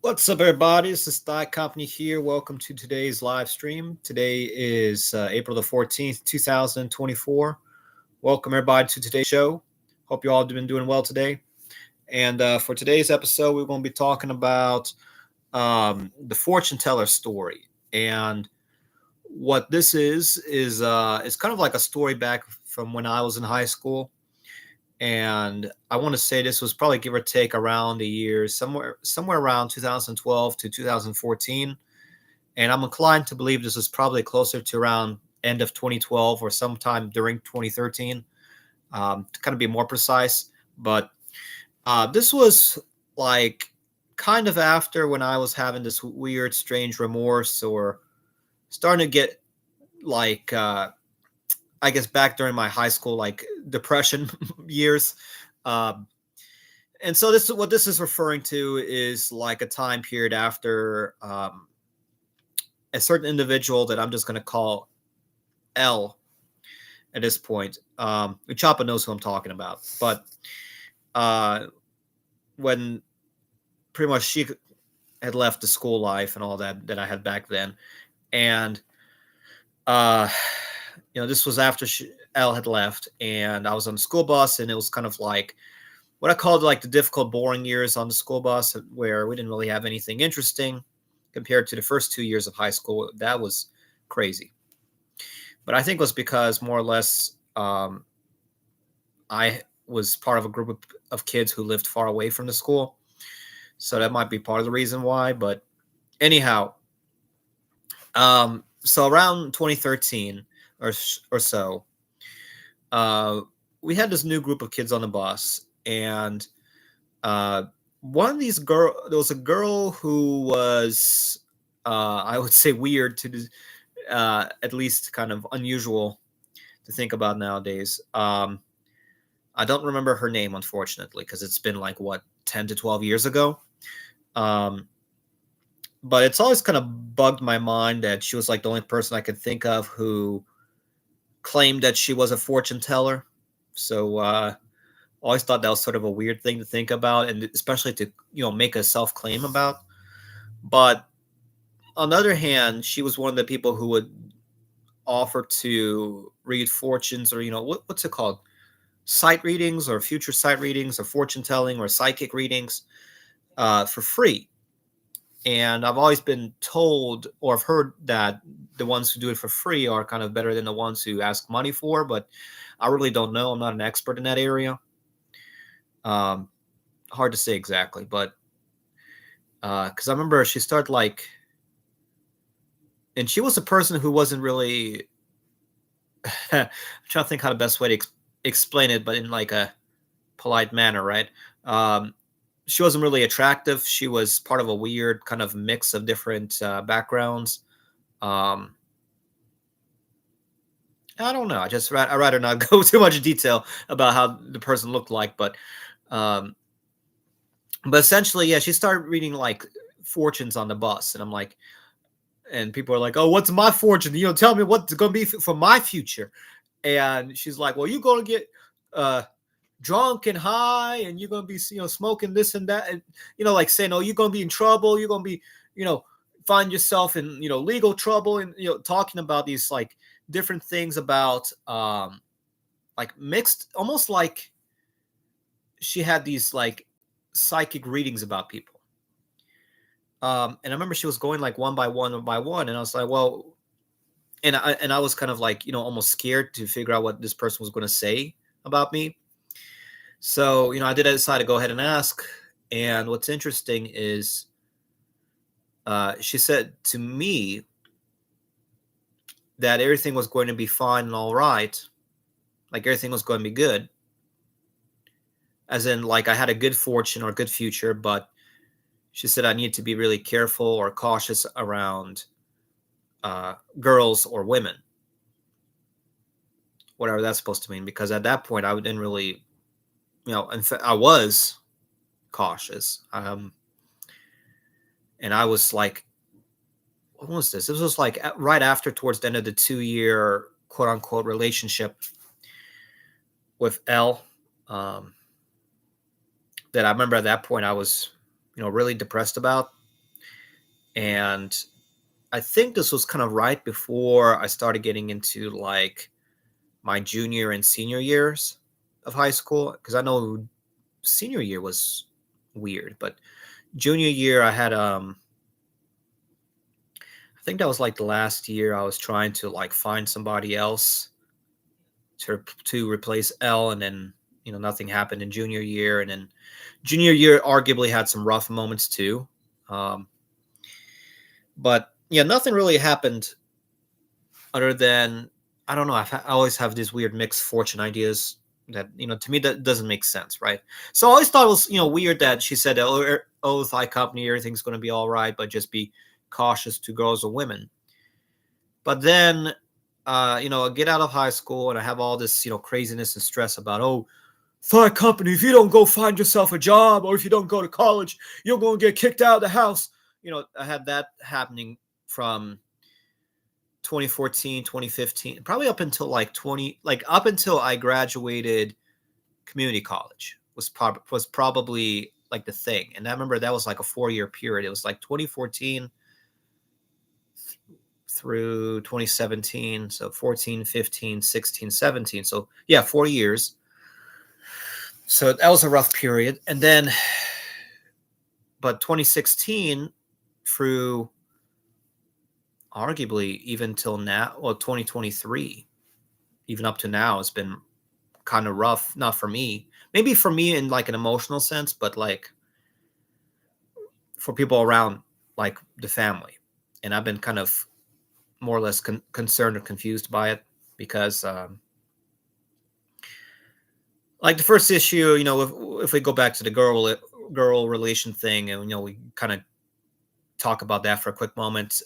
What's up, everybody? This is ThyCompany here. Welcome to today's live stream. Today is April the 14th, 2024. Welcome, everybody, to today's show. Hope you all have been doing well today. And for today's episode, we're going to be talking about the fortune teller story. And what this is it's kind of like a story back from when I was in high school. And I want to say this was probably give or take around the year somewhere around 2012 to 2014, and I'm inclined to believe this was probably closer to around end of 2012 or sometime during 2013, to kind of be more precise. But this was like kind of after when I was having this weird, strange remorse or starting to get like I guess back during my high school like depression years. Um, and so this is what this is referring to is like a time period after a certain individual that I'm just going to call L at this point. Uchapa knows who I'm talking about, but uh, when pretty much she had left the school life and all that I had back then, and uh, this was after L had left, and I was on the school bus, and it was kind of like what I called like the difficult, boring years on the school bus, where we didn't really have anything interesting compared to the first 2 years of high school. That was crazy. But I think it was because more or less I was part of a group of kids who lived far away from the school. So that might be part of the reason why. But anyhow, so around 2013 or so, we had this new group of kids on the bus, and one of these there was a girl who was, I would say, weird to, at least kind of unusual to think about nowadays. I don't remember her name, unfortunately, because it's been like, what, 10 to 12 years ago. But it's always kind of bugged my mind that she was like the only person I could think of who claimed that she was a fortune teller. So always thought that was sort of a weird thing to think about, and especially to make a self-claim about. But on the other hand, she was one of the people who would offer to read fortunes, or what's it called, sight readings or future sight readings or fortune telling or psychic readings for free. And I've always been told, or I've heard, that the ones who do it for free are kind of better than the ones who ask money for, but I really don't know. I'm not an expert in that area. Hard to say exactly, but because I remember she started like, and she was a person who wasn't really, I'm trying to think how the best way to explain it, but in like a polite manner, right? She wasn't really attractive. She was part of a weird kind of mix of different backgrounds. I don't know. I'd rather not go too much detail about how the person looked like, but essentially, yeah, she started reading like fortunes on the bus, and I'm like, and people are like, "Oh, what's my fortune? Tell me what's going to be for my future." And she's like, "Well, you're going to get drunk and high, and you're going to be, smoking this and that, and like saying, oh, you're going to be in trouble. You're going to be, find yourself in, legal trouble, and talking about these like different things about like mixed, almost like she had these like psychic readings about people. And I remember she was going like one by one, and I was like, well, and I was kind of like, almost scared to figure out what this person was going to say about me. So, I did decide to go ahead and ask. And what's interesting is she said to me that everything was going to be fine and all right. Like everything was going to be good. As in, like, I had a good fortune or good future, but she said I need to be really careful or cautious around girls or women. Whatever that's supposed to mean, because at that point I didn't really, in fact, I was cautious. And I was like, what was this? This was like right after, towards the end of the 2-year quote unquote relationship with L. That I remember at that point I was, really depressed about. And I think this was kind of right before I started getting into like my junior and senior years of high school, because I know senior year was weird, but junior year I had I think that was like the last year I was trying to like find somebody else to replace L, and then nothing happened in junior year, and then junior year arguably had some rough moments too. Um, but yeah, nothing really happened other than I don't know. I always have these weird mixed fortune ideas that to me that doesn't make sense, right? So I always thought it was weird that she said, "Oh, ThyCompany, everything's going to be all right, but just be cautious to girls and women." But then, I get out of high school and I have all this craziness and stress about ThyCompany. If you don't go find yourself a job, or if you don't go to college, you're going to get kicked out of the house. I had that happening from 2014, 2015, probably up until up until I graduated community college was probably like the thing. And I remember that was like a 4-year period. It was like 2014 through 2017. So 14, 15, 16, 17. So yeah, 4 years. So that was a rough period. And then, but 2016 through arguably even till now, well, 2023, even up to now, has been kind of rough. Not for me, maybe for me in like an emotional sense, but like for people around, like the family. And I've been kind of more or less concerned or confused by it because, like the first issue, if we go back to the girl relation thing, and we kind of talk about that for a quick moment.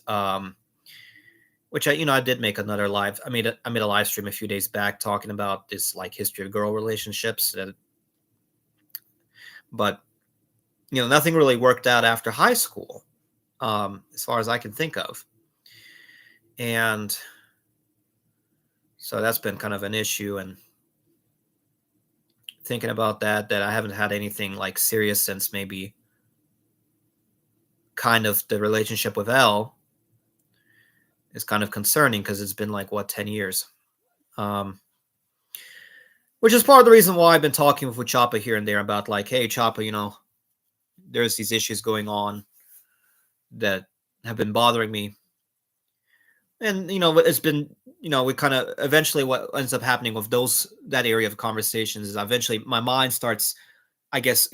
Which I did make another live. I made a live stream a few days back talking about this like history of girl relationships. But nothing really worked out after high school, as far as I can think of, and so that's been kind of an issue. And thinking about that I haven't had anything like serious since maybe kind of the relationship with L is kind of concerning because it's been like 10 years. Which is part of the reason why I've been talking with Chapa here and there about like, hey, Chapa, there's these issues going on that have been bothering me. And, it's been, we kind of eventually what ends up happening with that area of conversations is eventually my mind starts, I guess,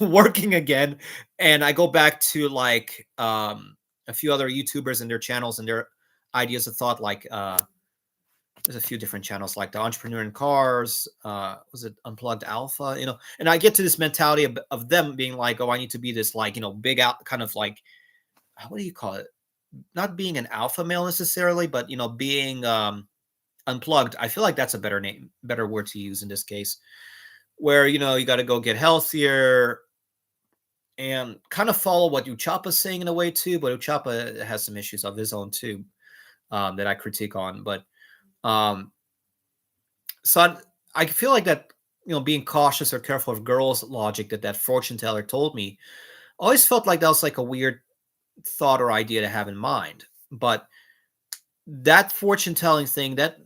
working again. And I go back to like a few other YouTubers and their channels and their ideas of thought, like, there's a few different channels like the Entrepreneur in Cars, was it Unplugged Alpha, and I get to this mentality of them being like, oh, I need to be this like, big out kind of like, what do you call it? Not being an alpha male necessarily, but, being unplugged. I feel like that's a better word to use in this case, where, you got to go get healthier and kind of follow what Uchapa's saying in a way too. But Uchapa has some issues of his own too, that I critique on. But so I feel like that, being cautious or careful of girls' logic that fortune teller told me, always felt like that was like a weird thought or idea to have in mind. But that fortune telling thing that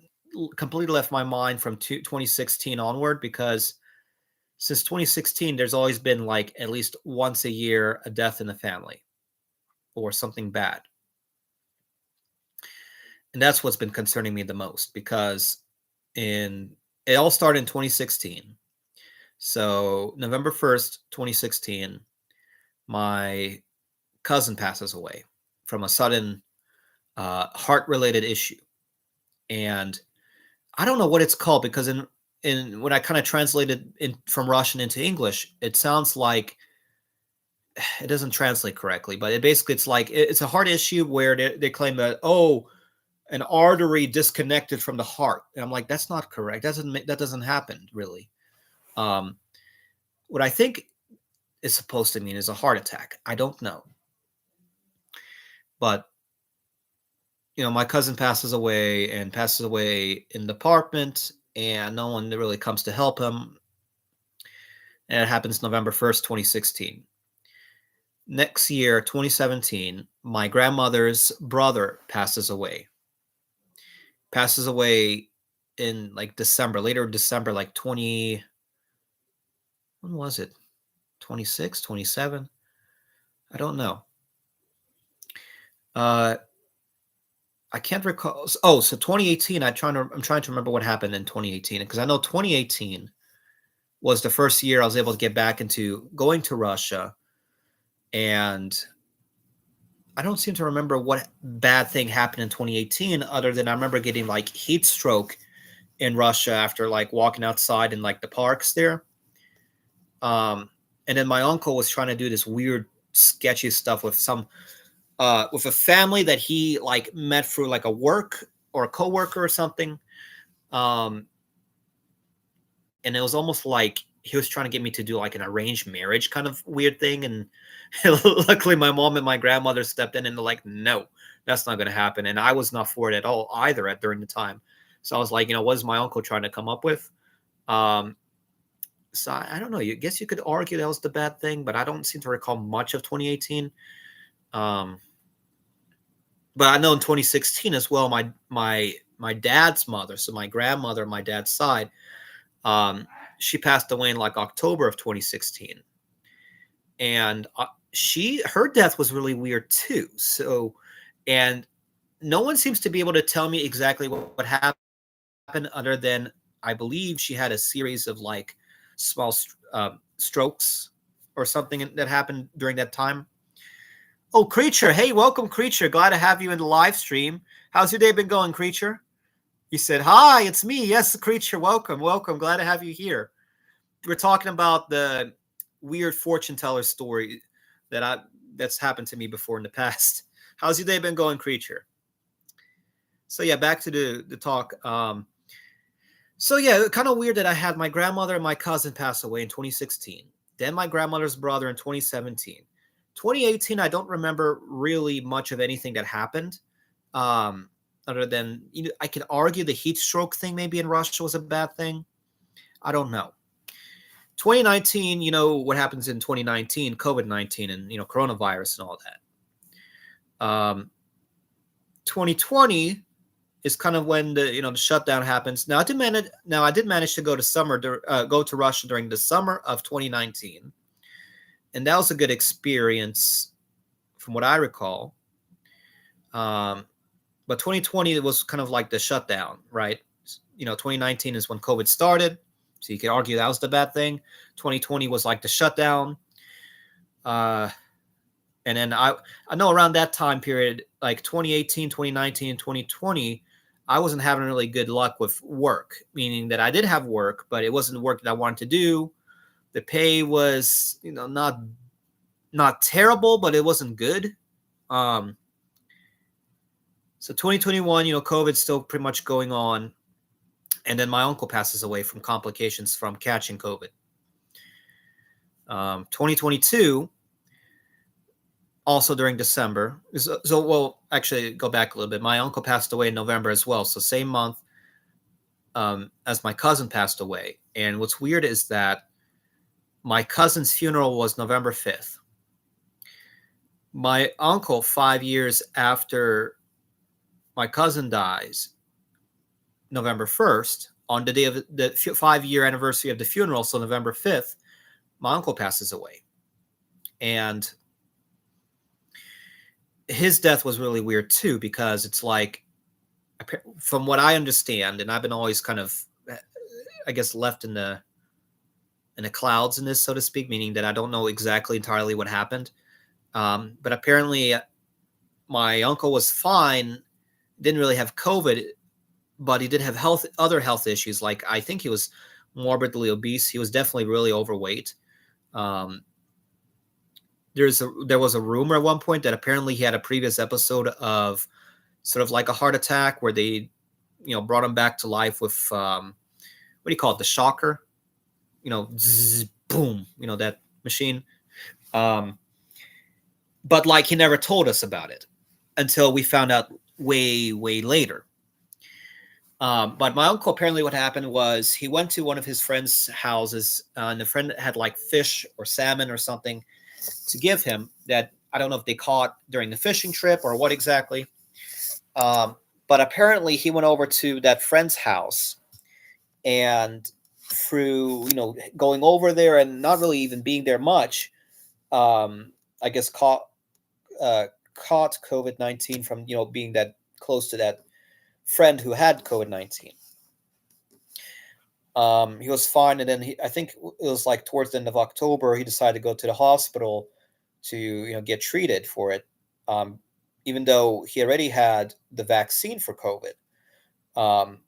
completely left my mind from 2016 onward, because since 2016, there's always been like at least once a year a death in the family or something bad. And that's what's been concerning me the most, because it all started in 2016. So November 1st, 2016, my cousin passes away from a sudden heart-related issue. And I don't know what it's called, because in when I kind of translated from Russian into English, it sounds like it doesn't translate correctly, but it's like it's a heart issue where they claim that, oh, an artery disconnected from the heart. And I'm like, that's not correct. That doesn't happen really. What I think is supposed to mean is a heart attack. I don't know. But my cousin passes away in the apartment, and no one really comes to help him. And it happens November 1st, 2016. Next year, 2017, my grandmother's brother passes away. Passes away in like December, later December, like 20, when was it? 26, 27? I don't know. I can't recall. Oh, so 2018, I'm trying to remember what happened in 2018, because I know 2018 was the first year I was able to get back into going to Russia, and I don't seem to remember what bad thing happened in 2018 other than I remember getting like heat stroke in Russia after like walking outside in like the parks there. And then my uncle was trying to do this weird sketchy stuff with with a family that he like met through like a work or a coworker or something. And it was almost like he was trying to get me to do like an arranged marriage kind of weird thing. And luckily my mom and my grandmother stepped in and they're like, no, that's not going to happen. And I was not for it at all either during the time. So I was like, what is my uncle trying to come up with? So I don't know. I guess you could argue that was the bad thing, but I don't seem to recall much of 2018. But I know in 2016 as well, my dad's mother, so my grandmother, my dad's side, she passed away in like October of 2016, and her death was really weird too. So, and no one seems to be able to tell me exactly what happened, other than I believe she had a series of like small strokes or something that happened during that time. Oh, Creature. Hey, welcome, Creature. Glad to have you in the live stream. How's your day been going, Creature? He said, hi, it's me. Yes, Creature. Welcome. Welcome. Glad to have you here. We're talking about the weird fortune teller story that's happened to me before in the past. How's your day been going, Creature? So yeah, back to the talk. So yeah, kind of weird that I had my grandmother and my cousin pass away in 2016. Then my grandmother's brother in 2017. 2018, I don't remember really much of anything that happened. Other than, I could argue the heat stroke thing maybe in Russia was a bad thing. I don't know. 2019, what happens in 2019, COVID-19 and, coronavirus and all that. 2020 is kind of when the shutdown happens. Now I did manage to go to Russia during the summer of 2019, and that was a good experience from what I recall. But 2020 was kind of like the shutdown, right? 2019 is when COVID started, so you could argue that was the bad thing. 2020 was like the shutdown. And then I know around that time period, like 2018, 2019, and 2020, I wasn't having really good luck with work, meaning that I did have work, but it wasn't work that I wanted to do. The pay was, not terrible, but it wasn't good. So 2021, COVID's still pretty much going on. And then my uncle passes away from complications from catching COVID. 2022, also during December. So, well, actually, go back a little bit. My uncle passed away in November as well. So same month as my cousin passed away. And what's weird is that my cousin's funeral was November 5th. My uncle, 5 years after my cousin dies, November 1st, on the day of the 5-year anniversary of the funeral, so November 5th, my uncle passes away. And his death was really weird too, because it's like, from what I understand, and I've been always kind of, I guess, left in the clouds in this, so to speak, meaning that I don't know exactly entirely what happened. But apparently my uncle was fine, didn't really have COVID, but he did have other health issues. Like, I think he was morbidly obese. He was definitely really overweight. There was a rumor at one point that apparently he had a previous episode of sort of like a heart attack where they, brought him back to life with, what do you call it? The shocker, zzz, boom, that machine. But like, he never told us about it until we found out way, way later. But my uncle, apparently what happened was he went to one of his friend's houses, and the friend had like fish or salmon or something to give him that I don't know if they caught during the fishing trip or what exactly. Um, but apparently he went over to that friend's house, and through going over there and not really even being there much, um, I guess uh, caught COVID-19 from being that close to that friend who had COVID-19. He was fine, and then I think it was like towards the end of October, he decided to go to the hospital to get treated for it, um, even though he already had the vaccine for COVID. Um,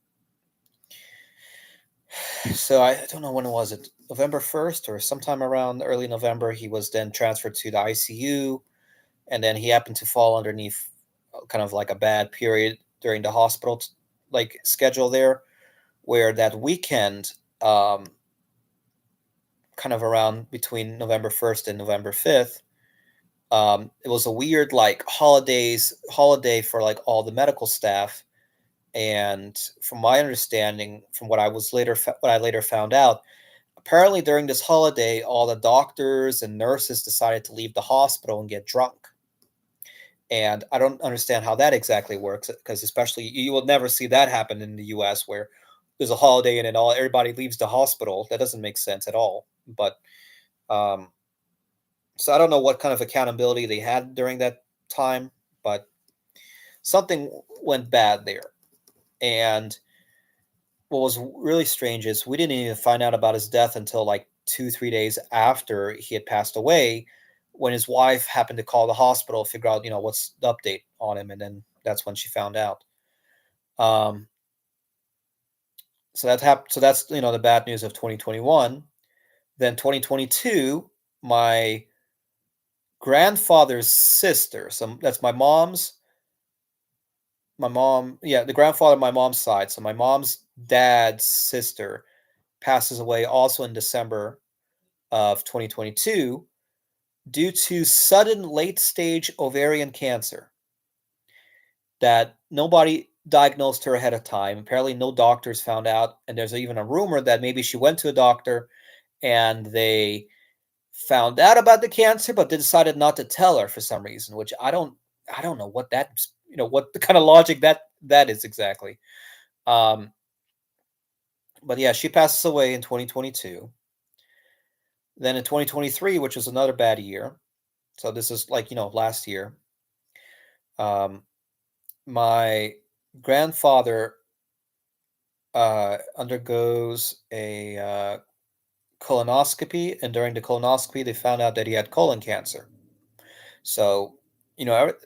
so I don't know when it was it November 1st or sometime around early November. He was then transferred to the ICU, and then he happened to fall underneath kind of like a bad period during the hospital like schedule there, where that weekend, kind of around between November 1st and November 5th, it was a weird like holiday for like all the medical staff. And from my understanding, from what I later found out, apparently during this holiday, all the doctors and nurses decided to leave the hospital and get drunk. And I don't understand how that exactly works, because especially you will never see that happen in the US, where there's a holiday and then everybody leaves the hospital. That doesn't make sense at all. But um, so I don't know what kind of accountability they had during that time, but something went bad there. And what was really strange is we didn't even find out about his death until like 2, 3 days after he had passed away, when his wife happened to call the hospital, figure out, what's the update on him. And then that's when she found out. Um, so that happened. So that's, the bad news of 2021. Then 2022, my grandfather's sister, so that's my mom, yeah, the grandfather on my mom's side. So my mom's dad's sister passes away also in December of 2022 due to sudden late stage ovarian cancer that nobody diagnosed her ahead of time. Apparently, no doctors found out. And there's even a rumor that maybe she went to a doctor and they found out about the cancer, but they decided not to tell her for some reason, which I don't know what what the kind of logic that is exactly. Um, but yeah, she passes away in 2022. Then in 2023, which was another bad year, so this is like last year, um, my grandfather undergoes a colonoscopy, and during the colonoscopy, they found out that he had colon cancer. So,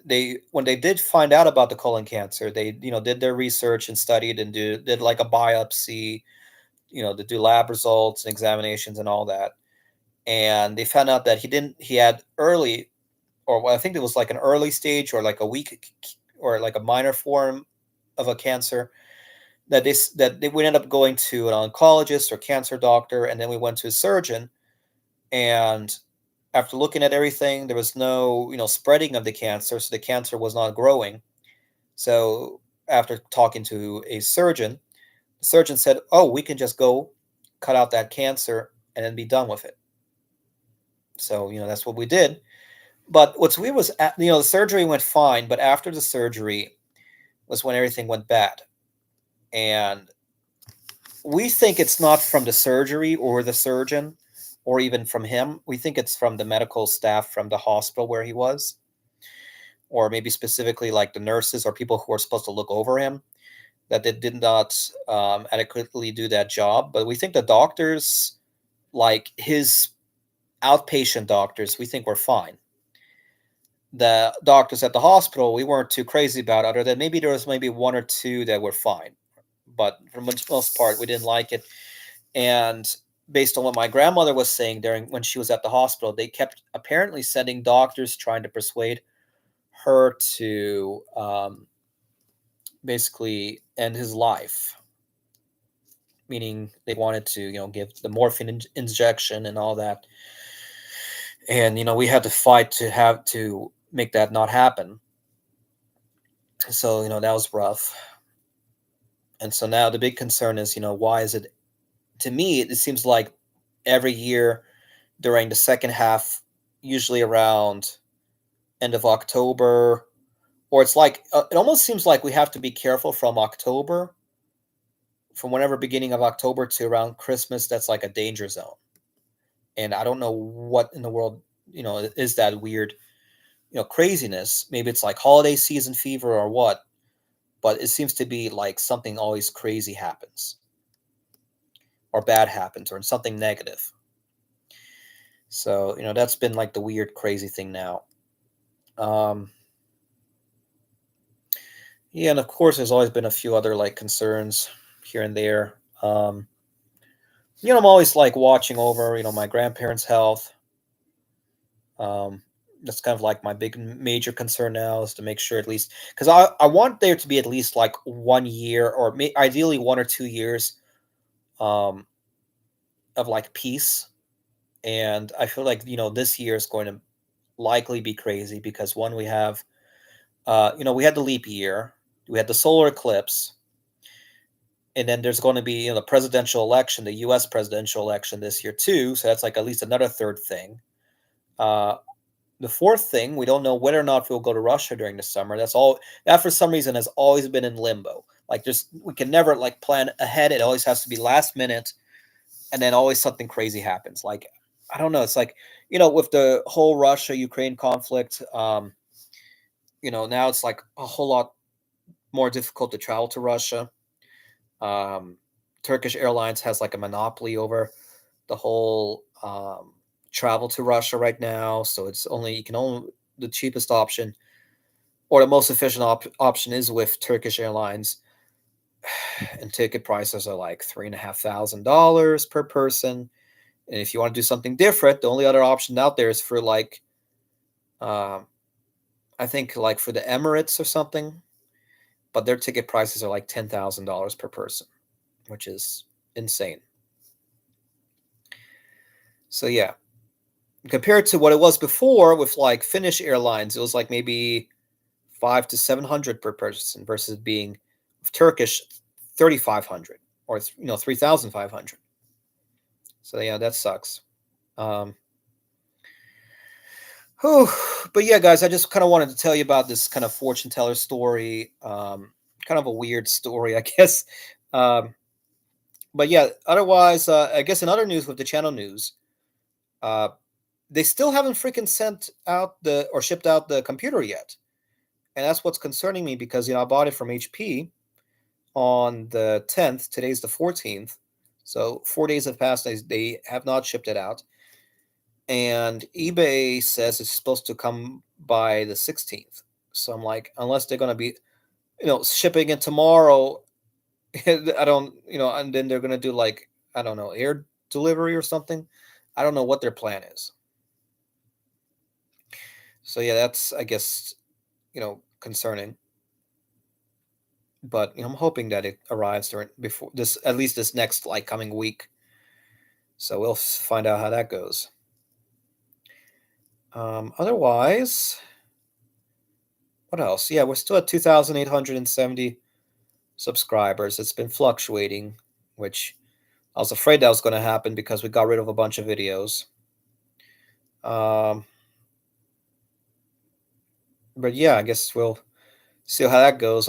they when they did find out about the colon cancer, they did their research and studied and did like a biopsy, to do lab results and examinations and all that. And they found out that he had early, or well, I think it was like an early stage or like a weak or like a minor form of a cancer, that they would end up going to an oncologist or cancer doctor, and then we went to a surgeon. And after looking at everything, there was no spreading of the cancer, so the cancer was not growing. So after talking to a surgeon, the surgeon said, "Oh, we can just go cut out that cancer and then be done with it." So that's what we did. But what's weird was, the surgery went fine, but after the surgery was when everything went bad. And we think it's not from the surgery or the surgeon or even from him. We think it's from the medical staff from the hospital where he was, or maybe specifically like the nurses or people who are supposed to look over him, that they did not adequately do that job. But we think the doctors, like his outpatient doctors, we think were fine. The doctors at the hospital, we weren't too crazy about, other than maybe there was maybe one or two that were fine. But for the most part, we didn't like it. And based on what my grandmother was saying during when she was at the hospital, they kept apparently sending doctors trying to persuade her to basically end his life, meaning they wanted to give the morphine injection and all that. And we had to fight to have to make that not happen. So that was rough. And so now the big concern is, why is it, to me it seems like every year during the second half, usually around end of October, or it's like it almost seems like we have to be careful from October, from whenever beginning of October to around Christmas. That's like a danger zone, and I don't know what in the world is that weird craziness. Maybe it's like holiday season fever or what, but it seems to be like something always crazy happens or bad happens or something negative. So that's been like the weird crazy thing now. Um, yeah, and of course there's always been a few other like concerns here and there. I'm always like watching over my grandparents' health. Um, that's kind of like my big major concern now, is to make sure, at least because I want there to be at least like 1 year, or ideally 1 or 2 years um, of like peace. And I feel like this year is going to likely be crazy because, one, we have we had the leap year, we had the solar eclipse, and then there's going to be the presidential election, the U.S. presidential election this year too. So that's like at least another third thing. Uh, the fourth thing, we don't know whether or not we'll go to Russia during the summer. That's all. That for some reason has always been in limbo. Like, just we can never like plan ahead. It always has to be last minute, and then always something crazy happens. Like, I don't know. It's like with the whole Russia Ukraine conflict. Now it's like a whole lot more difficult to travel to Russia. Um, Turkish Airlines has like a monopoly over the whole travel to Russia right now. So it's only you can only the cheapest option, or the most efficient option, is with Turkish Airlines, and ticket prices are like $3,500 per person. And if you want to do something different, the only other option out there is for like, um, I think like for the Emirates or something, but their ticket prices are like $10,000 per person, which is insane. So yeah, compared to what it was before with like Finnish Airlines, it was like maybe 5 to 700 per person versus being with Turkish 3,500 or 3,500. So yeah, that sucks. Um, whew. But yeah, guys, I just kind of wanted to tell you about this kind of fortune teller story. Kind of a weird story, I guess. Um, but yeah, otherwise, I guess in other news with the channel news, uh, they still haven't freaking sent out or shipped out the computer yet. And that's what's concerning me, because I bought it from HP on the 10th. Today's the 14th. So 4 days have passed. They have not shipped it out. And eBay says it's supposed to come by the 16th. So I'm like, unless they're going to be, shipping it tomorrow, I don't, and then they're going to do like, I don't know, air delivery or something. I don't know what their plan is. So yeah, that's, I guess, concerning. But I'm hoping that it arrives before this, at least this next like coming week. So we'll find out how that goes. Otherwise, what else? Yeah, we're still at 2,870 subscribers. It's been fluctuating, which I was afraid that was going to happen because we got rid of a bunch of videos. But yeah, I guess we'll see how that goes.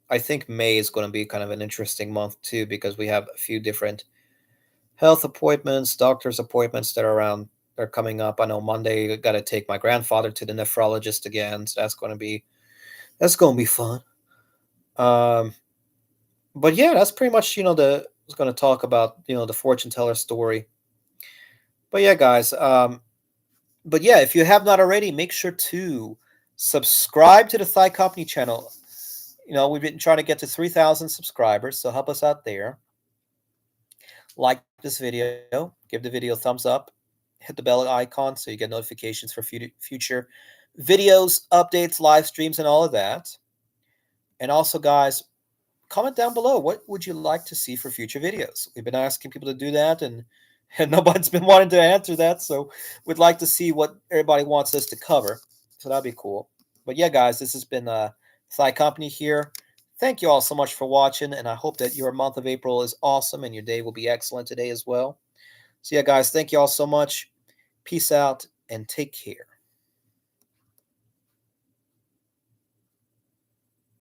I think May is going to be kind of an interesting month too, because we have a few different health appointments, doctor's appointments that are coming up. I know Monday I got to take my grandfather to the nephrologist again, so that's going to be fun. But yeah, that's pretty much I was going to talk about the fortune teller story. But yeah, guys, but yeah, if you have not already, make sure to subscribe to the ThyCompany channel. We've been trying to get to 3,000 subscribers, so help us out there. Like this video, give the video a thumbs up, hit the bell icon so you get notifications for future videos, updates, live streams, and all of that. And also, guys, comment down below, what would you like to see for future videos? We've been asking people to do that, and nobody's been wanting to answer that, so we'd like to see what everybody wants us to cover. So that'd be cool. But yeah, guys, this has been ThyCompany here. Thank you all so much for watching, and I hope that your month of April is awesome and your day will be excellent today as well. So yeah, guys, thank you all so much. Peace out and take care.